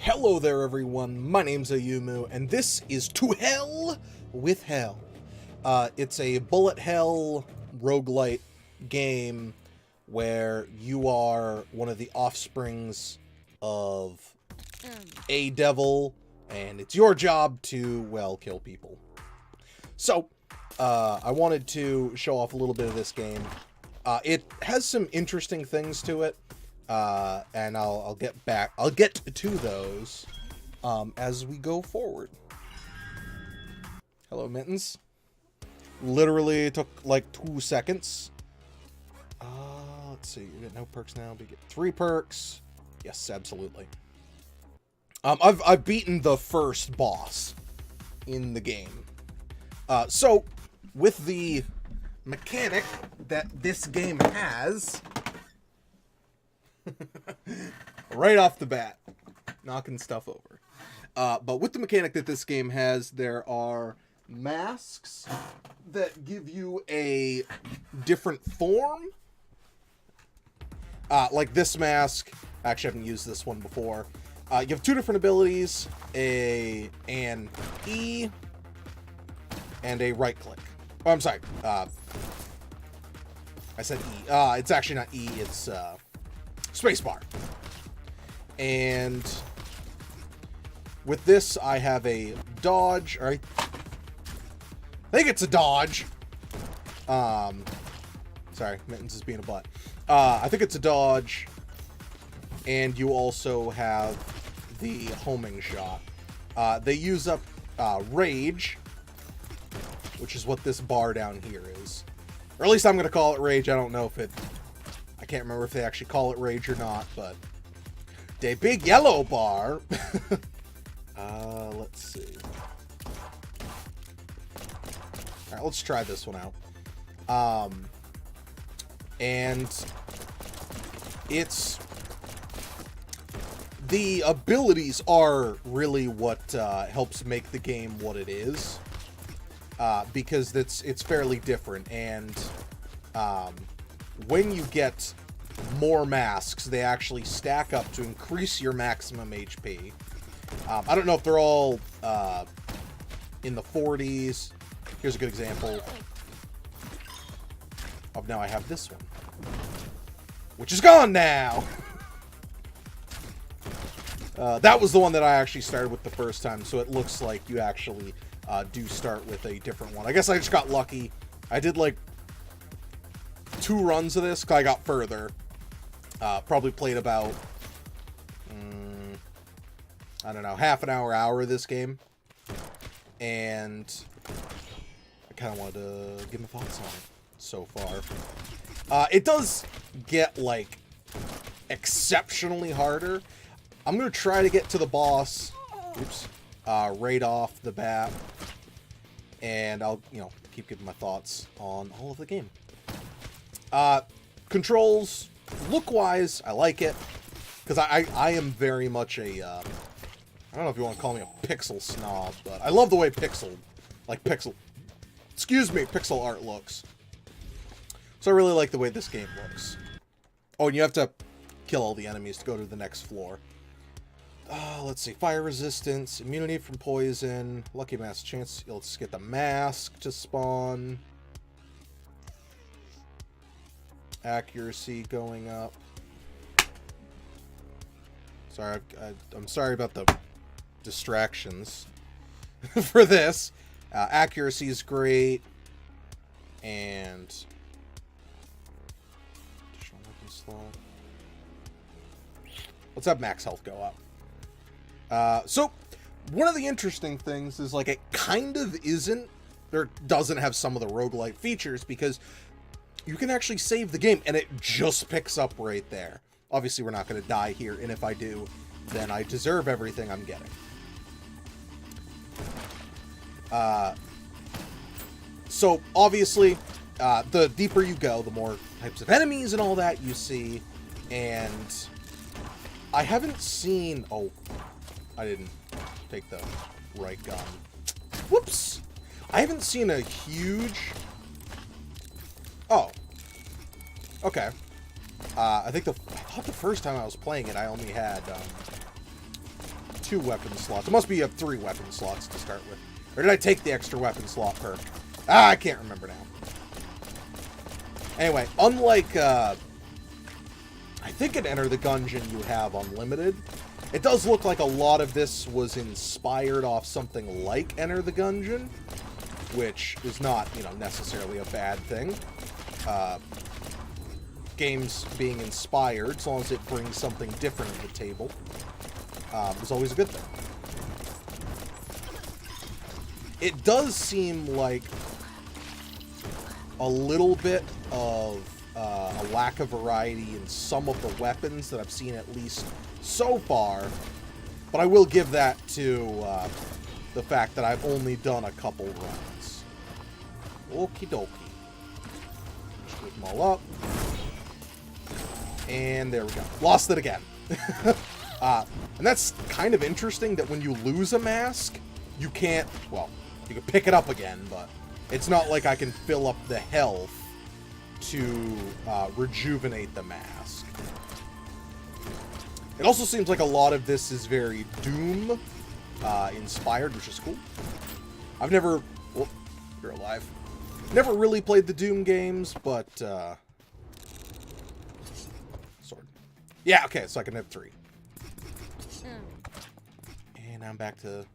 Hello there everyone, my name's Ayumu, and this is To Hell with Hell. It's a bullet hell roguelite game where you are one of the offsprings of a devil, and it's your job to, well, kill people. So, I wanted to show off a little bit of this game. It has some interesting things to it. And I'll get to those as we go forward. Hello, Mittens. Literally took like 2 seconds. Let's see. You get no perks now, but you get 3 perks. Yes, absolutely. I've beaten the first boss in the game. So with the mechanic that this game has. Right off the bat, knocking stuff over. But with the mechanic that this game has, there are masks that give you a different form. Like this mask. I actually haven't used this one before. You have 2 different abilities, an E and a right click. Oh, I'm sorry. I said E. It's actually not E, it's spacebar. And with this, I have a dodge. All right, I think it's a dodge. Sorry, Mittens is being a butt. I think it's a dodge, and you also have the homing shot. They use up rage, which is what this bar down here is, or at least I'm gonna call it rage. I don't know if it. I can't remember if they actually call it rage or not, but the big yellow bar. Let's see. All right, let's try this one out. And it's the abilities are really what helps make the game what it is, because it's fairly different, and when you get more masks, they actually stack up to increase your maximum HP. I don't know if they're all in the 40s. Here's a good example. Oh, now I have this one, which is gone now. That was the one that I actually started with the first time, so it looks like you actually do start with a different one. I guess I just got lucky. I did like 2 runs of this, because I got further. Probably played about, I don't know, half an hour of this game. And I kind of wanted to give my thoughts on it so far. It does get, like, exceptionally harder. I'm going to try to get to the boss, right off the bat. And I'll, keep giving my thoughts on all of the game. Controls, look-wise, I like it, because I am very much a, I don't know if you want to call me a pixel snob, but I love the way pixel art looks. So I really like the way this game looks. Oh, and you have to kill all the enemies to go to the next floor. Let's see, fire resistance, immunity from poison, lucky mask chance, let's get the mask to spawn. Accuracy going up. Sorry, I'm sorry about the distractions for this. Accuracy is great, and let's have max health go up. So one of the interesting things is, like, it kind of isn't, or doesn't have some of the roguelite features, because you can actually save the game, and it just picks up right there. Obviously, we're not going to die here, and if I do, then I deserve everything I'm getting. So, obviously, the deeper you go, the more types of enemies and all that you see, and I haven't seen... Oh, I didn't take the right gun. Whoops! I haven't seen a huge... Oh. Okay. I thought the first time I was playing it, I only had 2 weapon slots. It must be 3 weapon slots to start with. Or did I take the extra weapon slot perk? I can't remember now. Anyway, unlike, I think in Enter the Gungeon you have unlimited. It does look like a lot of this was inspired off something like Enter the Gungeon, which is not, you know, necessarily a bad thing. Games being inspired, as long as it brings something different to the table, is always a good thing. It does seem like a little bit of a lack of variety in some of the weapons that I've seen, at least so far, but I will give that to the fact that I've only done a couple runs. Okie dokie. Just whip them all up. And there we go. Lost it again. And that's kind of interesting that when you lose a mask, you can't, well, you can pick it up again, but it's not like I can fill up the health to rejuvenate the mask. It also seems like a lot of this is very Doom inspired, which is cool. I've never, well, you're alive. Never really played the Doom games, but sword. Yeah, okay, so I can have 3. And I'm back to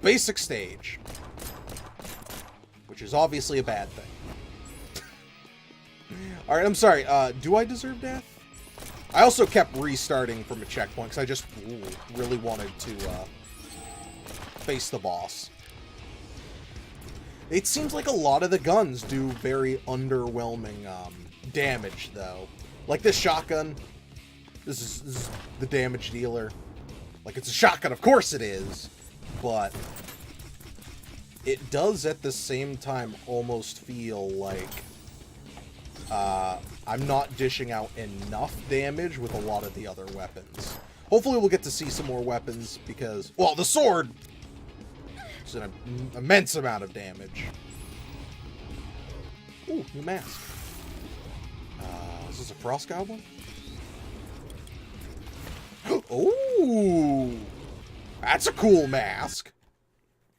basic stage, which is obviously a bad thing. Alright, I'm sorry, do I deserve death? I also kept restarting from a checkpoint because I just really wanted to face the boss. It seems like a lot of the guns do very underwhelming damage, though. Like this shotgun, this is the damage dealer. Like, it's a shotgun, of course it is, but it does at the same time almost feel like I'm not dishing out enough damage with a lot of the other weapons. Hopefully we'll get to see some more weapons because, well, the sword is an immense amount of damage. Ooh, new mask. Is this a Frost Goblin? Ooh, that's a cool mask.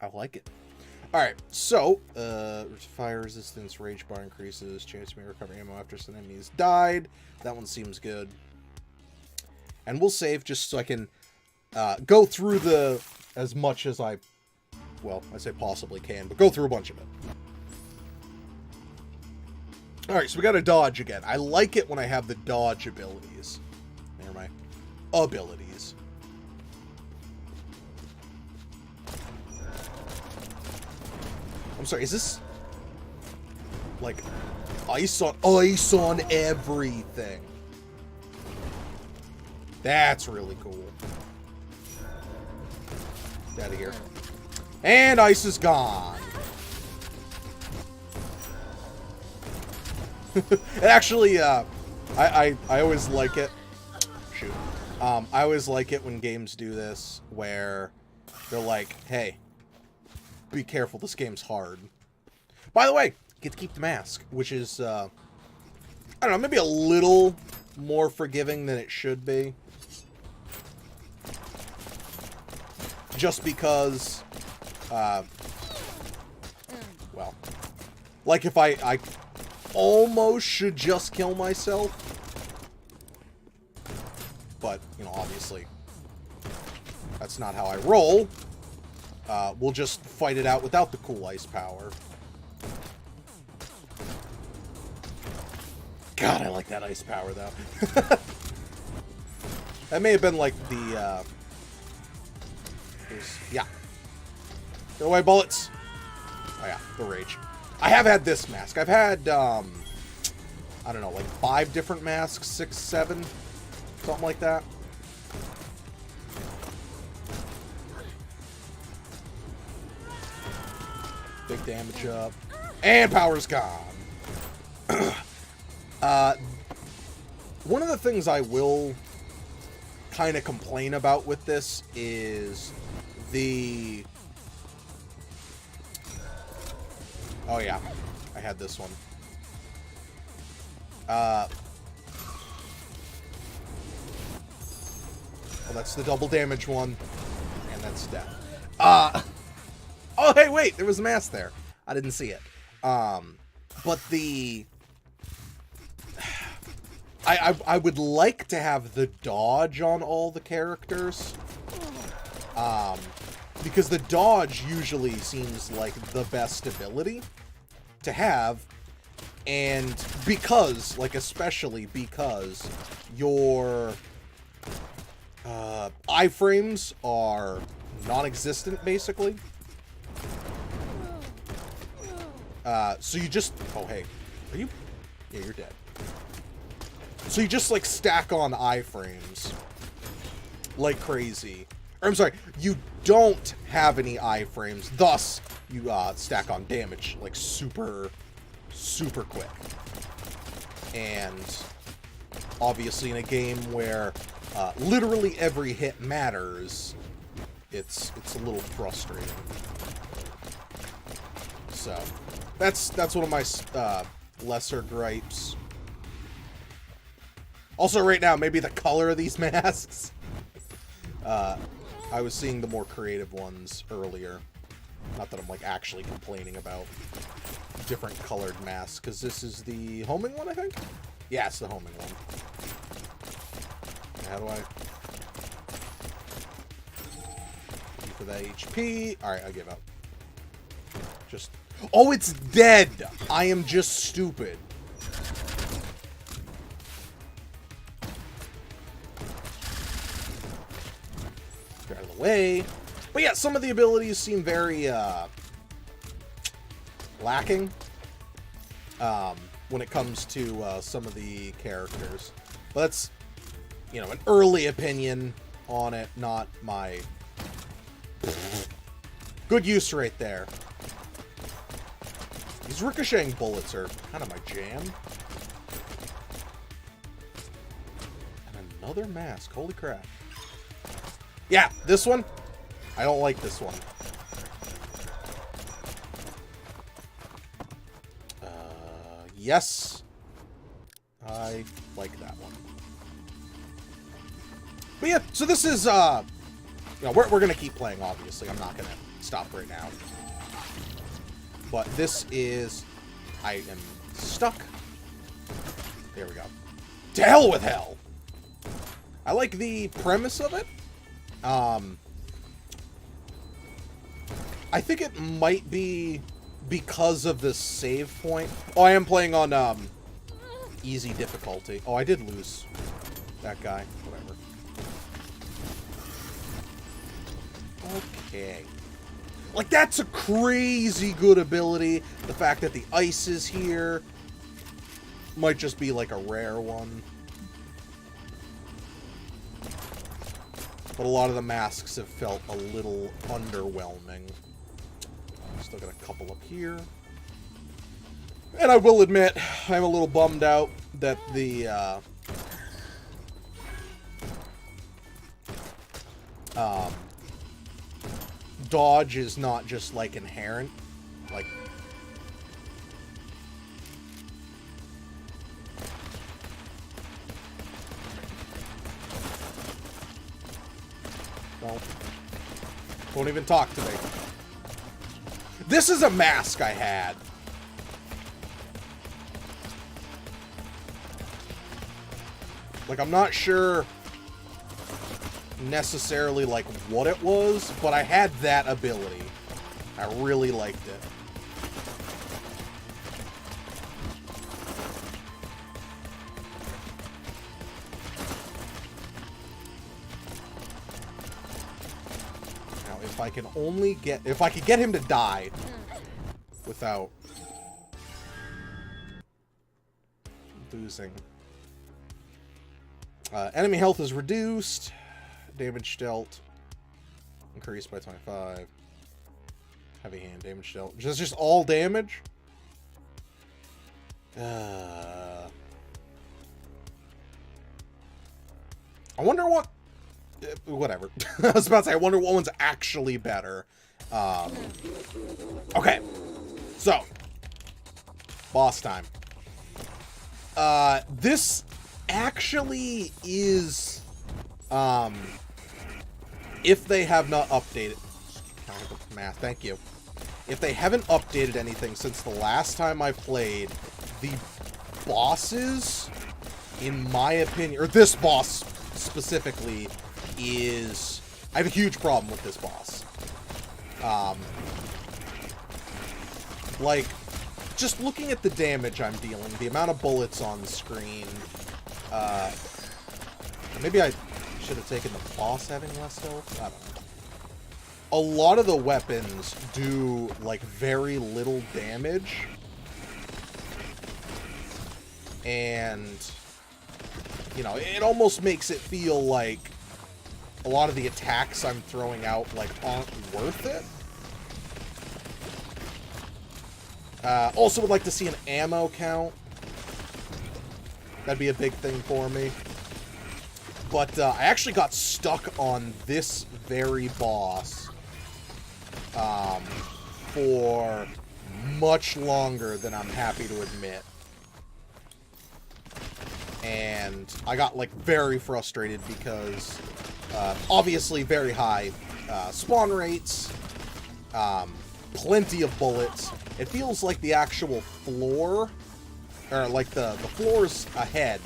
I like it. Alright, so, fire resistance, rage bar increases, chance to recover ammo after some enemies died. That one seems good. And we'll save just so I can go through as much as I say possibly can, but go through a bunch of it. Alright, so we got a dodge again. I like it when I have the dodge abilities. They're my abilities. I'm sorry, is this like ice on everything? That's really cool. Get out of here. And ice is gone. Actually, I always like it. Shoot. I always like it when games do this, where they're like, hey, be careful, this game's hard. By the way, get to keep the mask, which is, I don't know, maybe a little more forgiving than it should be. Just because, well, like if I almost should just kill myself. But, you know, obviously, that's not how I roll. We'll just fight it out without the cool ice power. God, I like that ice power, though. That may have been like the, yeah. Get away, bullets! Oh yeah, the rage. I have had this mask. I've had, I don't know, like 5 different masks, 6, 7, something like that. Big damage up. And power's gone. One of the things I will kind of complain about with this is the... Oh yeah, I had this one. Well, that's the double damage one. And that's death. Oh, hey, wait. There was a mask there. I didn't see it. But the... I would like to have the dodge on all the characters. Because the dodge usually seems like the best ability to have. And because, like, especially because your iframes are non-existent, basically. So you just... Oh, hey. Are you... Yeah, you're dead. So you just, like, stack on iframes like crazy. Or, I'm sorry, you don't have any iframes, thus you stack on damage, like, super quick. And obviously in a game where literally every hit matters, it's a little frustrating. So that's one of my lesser gripes. Also, right now, maybe the color of these masks. I was seeing the more creative ones earlier. Not that I'm, like, actually complaining about different colored masks, because this is the homing one, I think? Yeah, it's the homing one. How do I... for that HP. Alright, I give up. Just... Oh, it's dead! I am just stupid. Get out of the way. But yeah, some of the abilities seem very, lacking. When it comes to, some of the characters. But that's, you know, an early opinion on it, not my... Good use right there. These ricocheting bullets are kind of my jam. And another mask. Holy crap. Yeah, this one. I don't like this one. Yes. I like that one. But yeah, so this is, you know, we're going to keep playing, obviously. I'm not going to stop right now. But this is... I am stuck. There we go. To hell with hell! I like the premise of it. I think it might be because of the save point. Oh, I am playing on, easy difficulty. Oh, I did lose that guy. Whatever. Okay. Like, that's a crazy good ability. The fact that the ice is here might just be, like, a rare one. But a lot of the masks have felt a little underwhelming. Still got a couple up here. And I will admit, I'm a little bummed out that the, dodge is not just, like, inherent. Like... Well, won't even talk to me. This is a mask I had. Like, I'm not sure necessarily, like, what it was, but I had that ability. I really liked it. Now, if I can only get... If I could get him to die without losing... enemy health is reduced. Damage dealt increased by 25. Heavy hand damage dealt. Just all damage? I wonder what... whatever. I was about to say, I wonder what one's actually better. Okay. So. Boss time. This actually is... if they have not updated... Math, thank you. If they haven't updated anything since the last time I played, the bosses, in my opinion, or this boss specifically, is... I have a huge problem with this boss. Like, just looking at the damage I'm dealing, the amount of bullets on the screen, maybe I should have taken the boss having less health? I don't know. A lot of the weapons do, like, very little damage. And, you know, it almost makes it feel like a lot of the attacks I'm throwing out, like, aren't worth it. Also would like to see an ammo count. That'd be a big thing for me. But I actually got stuck on this very boss for much longer than I'm happy to admit. And I got, like, very frustrated because obviously very high spawn rates, plenty of bullets. It feels like the actual floor, or like the floors ahead,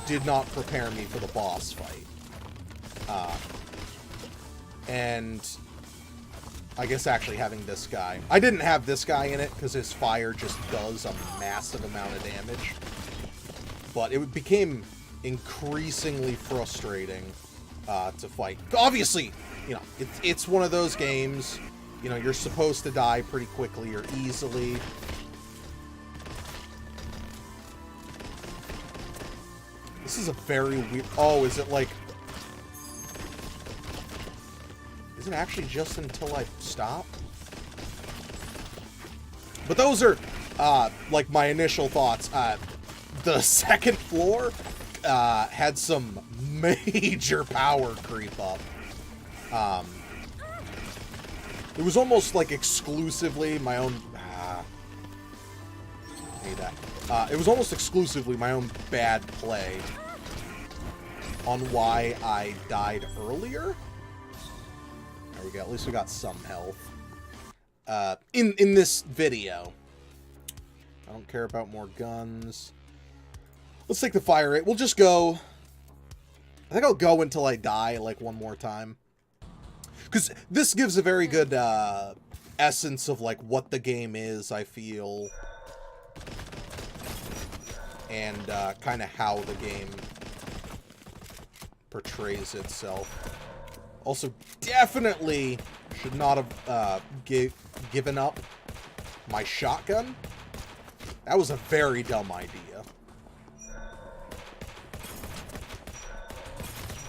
did not prepare me for the boss fight. And I guess actually having this guy. I didn't have this guy in it because his fire just does a massive amount of damage. But it became increasingly frustrating to fight. Obviously, you know, it's one of those games, you know, you're supposed to die pretty quickly or easily. This is a very weird... Oh, is it like... Is it actually just until I stop? But those are, like, my initial thoughts. The second floor had some major power creep up. It was almost like exclusively my own... need that. It was almost exclusively my own bad play on why I died earlier. There we go. At least we got some health. In this video. I don't care about more guns. Let's take the fire rate. We'll just go... I think I'll go until I die, like, one more time. Because this gives a very good essence of, like, what the game is, I feel. And kind of how the game portrays itself. Also, definitely should not have given up my shotgun. That was a very dumb idea.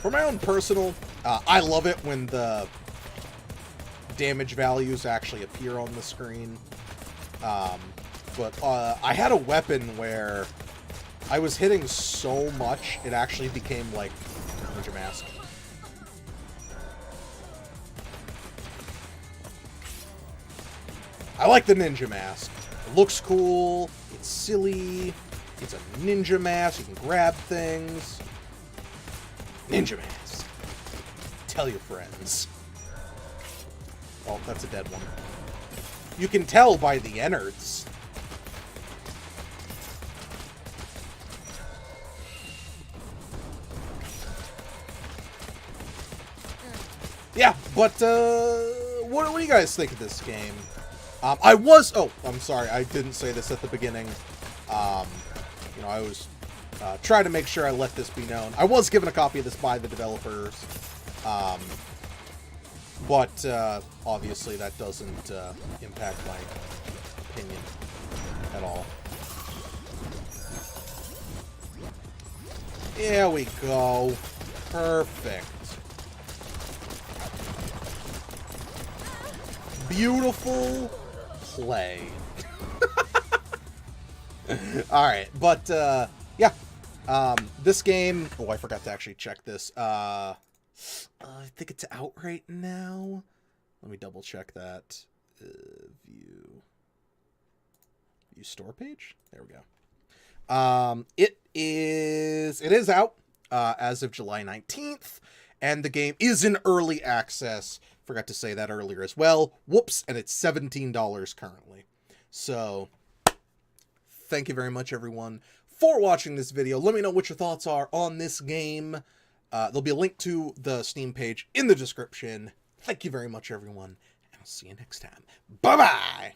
For my own personal, I love it when the damage values actually appear on the screen. But I had a weapon where I was hitting so much, it actually became like Ninja Mask. I like the Ninja Mask. It looks cool, it's silly, it's a ninja mask, you can grab things. Ninja Mask. Tell your friends. Oh, that's a dead one. You can tell by the innards. Yeah, but, what do you guys think of this game? Oh, I'm sorry, I didn't say this at the beginning. You know, I was trying to make sure I let this be known. I was given a copy of this by the developers, but obviously that doesn't impact my opinion at all. There we go. Perfect. Beautiful play. Alright, but, yeah. This game... Oh, I forgot to actually check this. I think it's out right now. Let me double check that. View store page? There we go. It is out as of July 19th. and the game is in early access. Forgot to say that earlier as well. Whoops, and it's $17 currently. So, thank you very much, everyone, for watching this video. Let me know what your thoughts are on this game. There'll be a link to the Steam page in the description. Thank you very much, everyone, and I'll see you next time. Bye-bye!